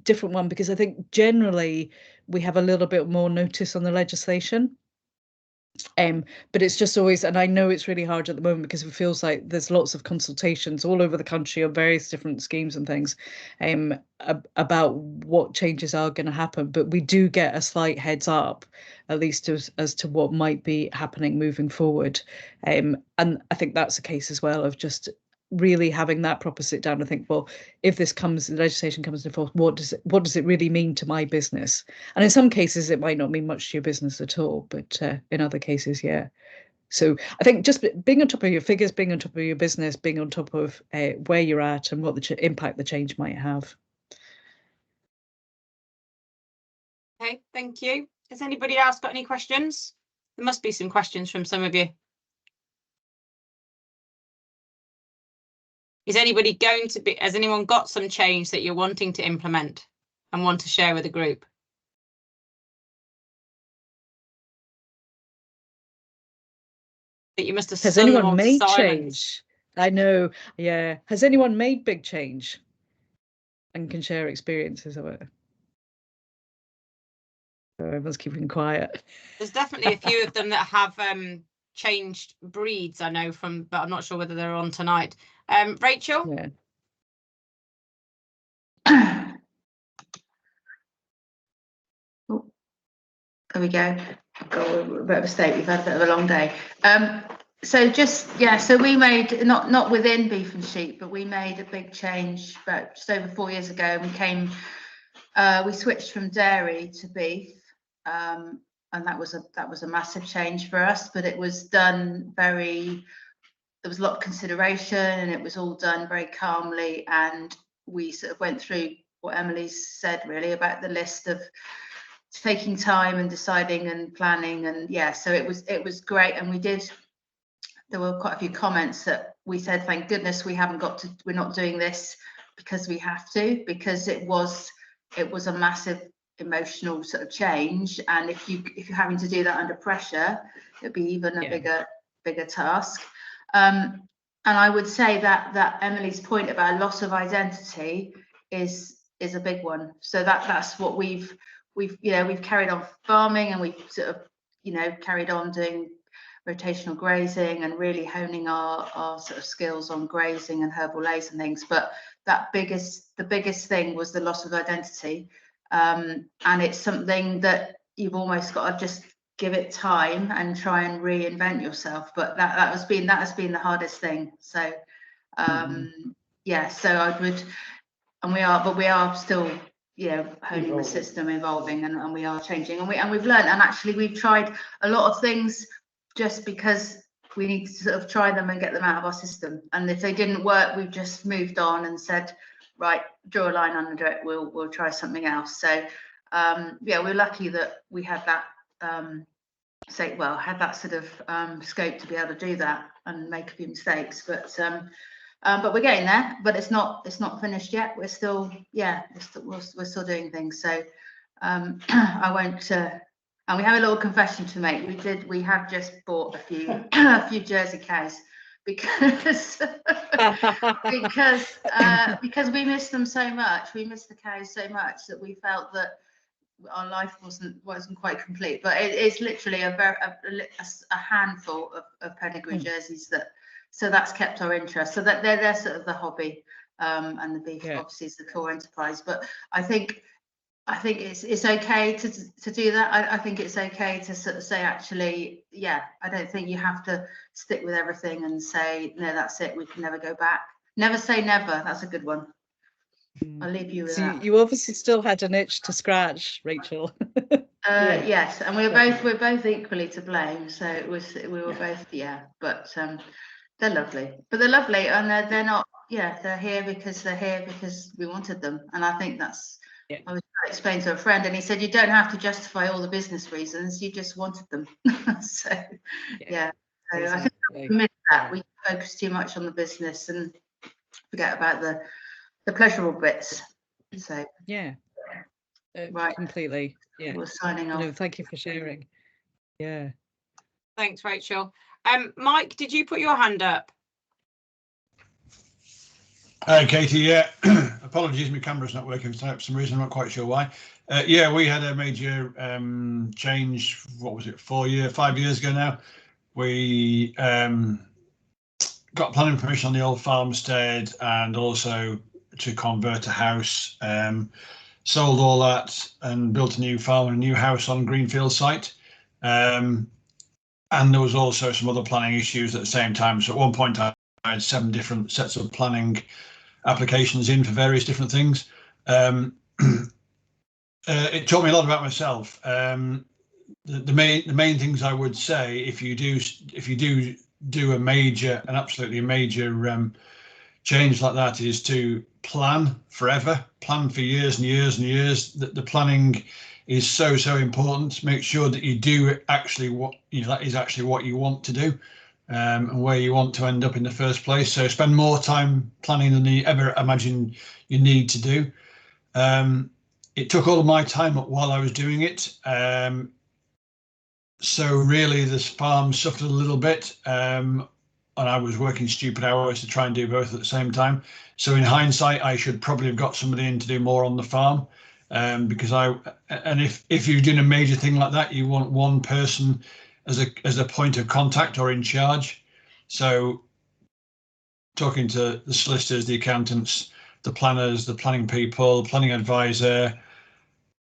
different one, because I think generally we have a little bit more notice on the legislation. But it's just always, and I know it's really hard at the moment because it feels like there's lots of consultations all over the country on various different schemes and things about what changes are going to happen. But we do get a slight heads up, at least as to what might be happening moving forward. And I think that's a case as well of just really having that proper sit down and think, well, if the legislation comes into force, what does it really mean to my business? And in some cases it might not mean much to your business at all, but in other cases, yeah. So I think just being on top of your figures, being on top of your business, being on top of where you're at and what the impact the change might have. Okay, thank you. Has anybody else got any questions? There must be some questions from some of you. Has anyone got some change that you're wanting to implement and want to share with the group? That you must have. Has anyone made change? I know, yeah. Has anyone made big change and can share experiences of it? So everyone's keeping quiet. There's definitely a few of them that have changed breeds, I know from, but I'm not sure whether they're on tonight. Rachel? Yeah. Oh, there we go. Got a bit of a state. We've had a bit of a long day. So so we made, not within Beef and Sheep, but we made a big change about just over 4 years ago. We switched from dairy to beef, and that was a massive change for us. But it was done there was a lot of consideration, and it was all done very calmly. And we sort of went through what Emily said, really, about the list of taking time and deciding and planning, and so it was great. And there were quite a few comments that we said, thank goodness we're not doing this because we have to, because it was a massive emotional sort of change. And if you're having to do that under pressure, it'd be even a bigger task. And I would say that Emily's point about loss of identity is a big one. So that's what we've carried on farming, and we've sort of carried on doing rotational grazing and really honing our sort of skills on grazing and herbal lays and things. But the biggest thing was the loss of identity, and it's something that you've almost got to just give it time and try and reinvent yourself. But that has been the hardest thing. So so I would, and we are still honing the system, evolving, and we are changing, and we've learned, and actually we've tried a lot of things just because we need to sort of try them and get them out of our system. And if they didn't work, we've just moved on and said, right, draw a line under it, we'll try something else. So we're lucky that we had that had that sort of scope to be able to do that and make a few mistakes. But we're getting there. But it's not finished yet. We're still we're still doing things. So I won't. And we have a little confession to make. We have just bought a few Jersey cows because because we miss them so much. We miss the cows so much that we felt that our life wasn't quite complete. But it's literally a handful of pedigree Jerseys that's kept our interest. So that they're sort of the hobby, and the beef obviously is the core enterprise. But I think it's okay to do that. I think it's okay to sort of say, actually, I don't think you have to stick with everything and say, no, that's it, we can never go back. Never say never. That's a good one. I'll leave you with that. You obviously still had an itch to scratch, Rachel. Yes, and we're both equally to blame. So we were both, but they're lovely. But they're lovely, and they're not. They're here because we wanted them, and I think that's. I was trying to explain to a friend, and he said, you don't have to justify all the business reasons, you just wanted them. So I think we miss that. We focus too much on the business and forget about the pleasurable bits. So right, completely. We're signing off. No, thank you for sharing. Thanks, Rachel. Mike, did you put your hand up? Hi, Katie. Apologies, my camera's not working for some reason. I'm not quite sure why. We had a major change. What was it? 5 years ago now. We got planning permission on the old farmstead, and also to convert a house. Sold all that and built a new farm and a new house on greenfield site. And there was also some other planning issues at the same time. So at one point I had 7 different sets of planning applications in for various different things. It taught me a lot about myself. The main things I would say, if you do an absolutely major change like that, is to plan forever, plan for years and years and years. The planning is so important. Make sure that you do actually that is actually what you want to do. And where you want to end up in the first place. So spend more time planning than you ever imagine you need to do. It took all of my time while I was doing it. So really this farm suffered a little bit, and I was working stupid hours to try and do both at the same time. So in hindsight, I should probably have got somebody in to do more on the farm, because if you're doing a major thing like that, you want one person as a point of contact or in charge. So talking to the solicitors, the accountants, the planners, the planning people, planning advisor,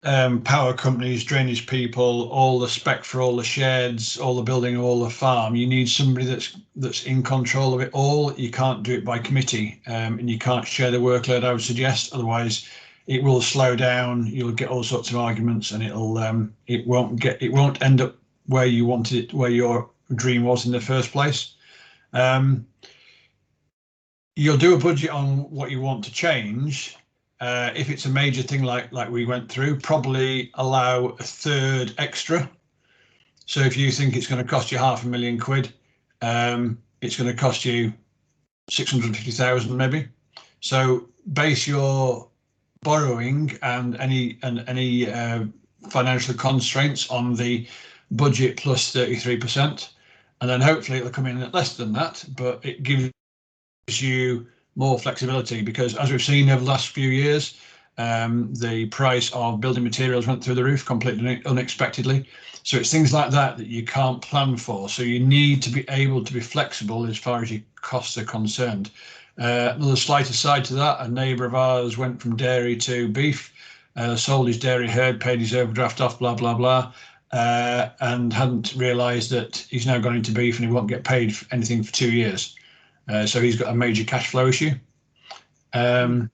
power companies, drainage people, all the spec for all the sheds, all the building, all the farm. You need somebody that's in control of it all. You can't do it by committee, and you can't share the workload, I would suggest. Otherwise, it will slow down. You'll get all sorts of arguments, and it won't end up where you wanted it, where your dream was in the first place. You'll do a budget on what you want to change. If it's a major thing like we went through, probably allow a third extra. So if you think it's going to cost you £500,000, it's going to cost you 650,000 maybe. So base your borrowing and any financial constraints on the budget plus 33%, and then hopefully it'll come in at less than that, but it gives you more flexibility, because as we've seen over the last few years, the price of building materials went through the roof completely unexpectedly. So it's things like that you can't plan for. So you need to be able to be flexible as far as your costs are concerned. Another slight aside to that, a neighbour of ours went from dairy to beef, sold his dairy herd, paid his overdraft off, blah, blah, blah, and hadn't realised that he's now gone into beef and he won't get paid for anything for 2 years. So he's got a major cash flow issue. The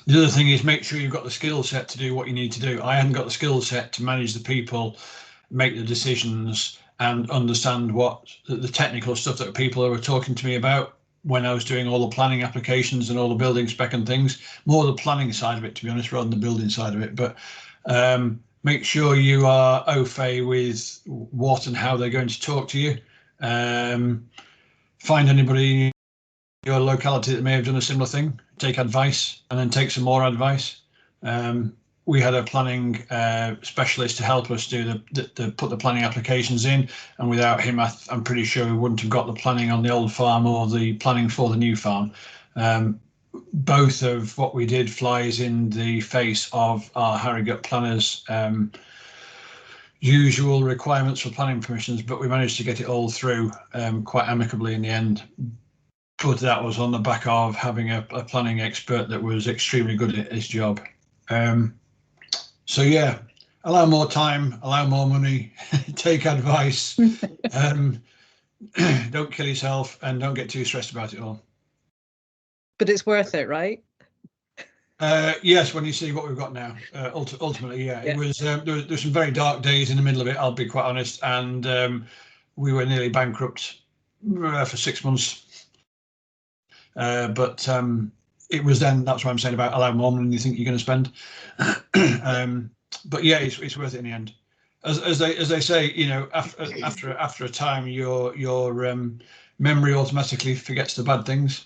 other thing is make sure you've got the skill set to do what you need to do. I hadn't got the skill set to manage the people, make the decisions, and understand what the technical stuff that people were talking to me about when I was doing all the planning applications and all the building spec and things. More the planning side of it, to be honest, rather than the building side of it. But make sure you are au fait with what and how they're going to talk to you. Find anybody in your locality that may have done a similar thing, take advice, and then take some more advice. We had a planning specialist to help us do put the planning applications in, and without him, I'm pretty sure we wouldn't have got the planning on the old farm or the planning for the new farm. Both of what we did flies in the face of our Harrogate planners' usual requirements for planning permissions, but we managed to get it all through quite amicably in the end. But that was on the back of having a planning expert that was extremely good at his job. So yeah, allow more time, allow more money, take advice, don't kill yourself, and don't get too stressed about it all. But it's worth it, right? Yes, when you see what we've got now, ultimately, yeah. It was there were some very dark days in the middle of it, I'll be quite honest, and we were nearly bankrupt for 6 months. But it was then, that's what I'm saying about allow more than you think you're going to spend. But yeah, it's worth it in the end. As they say, you know, after a time, your memory automatically forgets the bad things.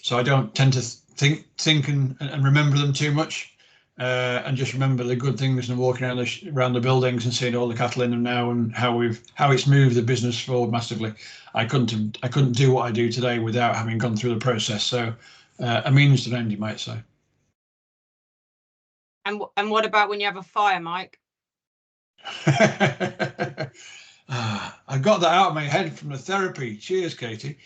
So I don't tend to think and remember them too much, and just remember the good things and walking around the buildings and seeing all the cattle in them now and how it's moved the business forward massively. I couldn't do what I do today without having gone through the process. So a means to an end, you might say. And what about when you have a fire, Mike? I got that out of my head from the therapy. Cheers, Katie.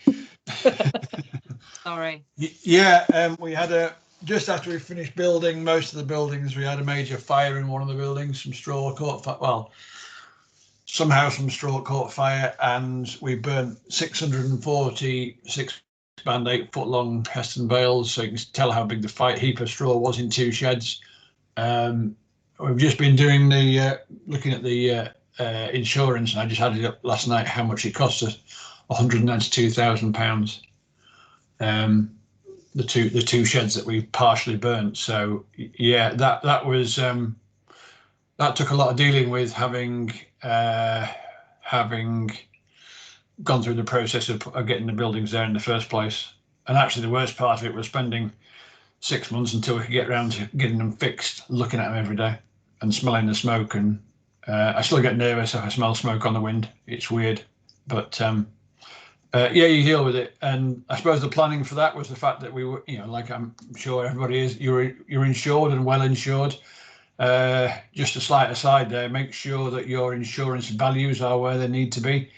Sorry. Yeah, we had just after we finished building most of the buildings, we had a major fire in one of the buildings. Some straw caught fire. Well, somehow some straw caught fire, and we burnt 646 band 8 foot long Heston bales. So you can tell how big the heap of straw was in 2 sheds. We've just been doing looking at the insurance, and I just added up last night how much it cost us: £192,000. The two sheds that we partially burnt. So yeah, that was that took a lot of dealing with, having gone through the process of getting the buildings there in the first place. And actually, the worst part of it was spending 6 months until we could get around to getting them fixed, looking at them every day and smelling the smoke. And I still get nervous if I smell smoke on the wind. It's weird, but yeah, you deal with it. And I suppose the planning for that was the fact that we were, you know, like I'm sure everybody is, you're insured and well insured. Just a slight aside there, make sure that your insurance values are where they need to be.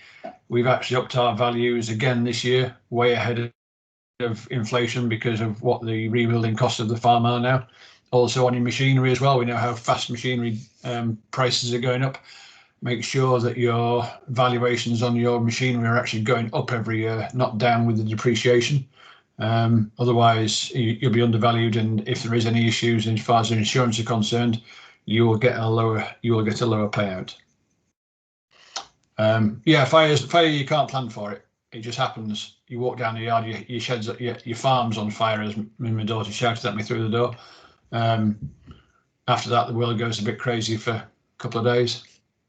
We've actually upped our values again this year, way ahead of inflation, because of what the rebuilding costs of the farm are now. Also on your machinery as well. We know how fast machinery prices are going up. Make sure that your valuations on your machinery are actually going up every year, not down with the depreciation. Otherwise, you'll be undervalued, and if there is any issues as far as the insurance are concerned, you will get a lower payout. Yeah, fire, you can't plan for it. It just happens. You walk down the yard, your sheds, your farm's on fire, as my daughter shouted at me through the door. After that, the world goes a bit crazy for a couple of days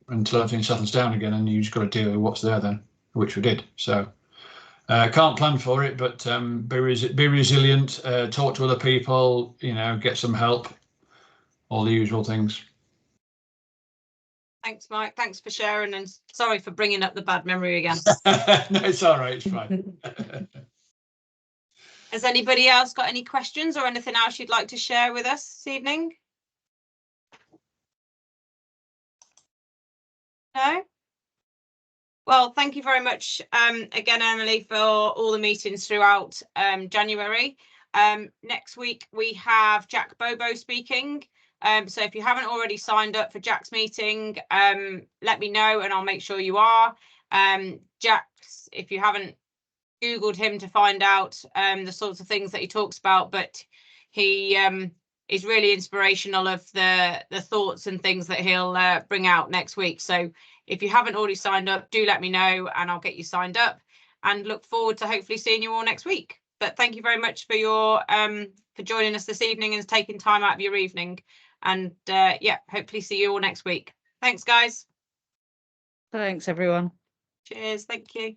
until everything settles down again, and you just got to deal with what's there then, which we did. So can't plan for it, but be resilient, talk to other people, get some help, all the usual things. Thanks, Mike. Thanks for sharing, and sorry for bringing up the bad memory again. No, it's all right. It's fine. Has anybody else got any questions or anything else you'd like to share with us this evening? No? Well, thank you very much again, Emily, for all the meetings throughout January. Next week, we have Jack Bobo speaking. So if you haven't already signed up for Jack's meeting, let me know and I'll make sure you are. Jack's, if you haven't Googled him to find out the sorts of things that he talks about, but he is really inspirational of the thoughts and things that he'll bring out next week. So if you haven't already signed up, do let me know and I'll get you signed up, and look forward to hopefully seeing you all next week. But thank you very much for your for joining us this evening and taking time out of your evening. And yeah, hopefully see you all next week. Thanks, guys. Thanks, everyone. Cheers. Thank you.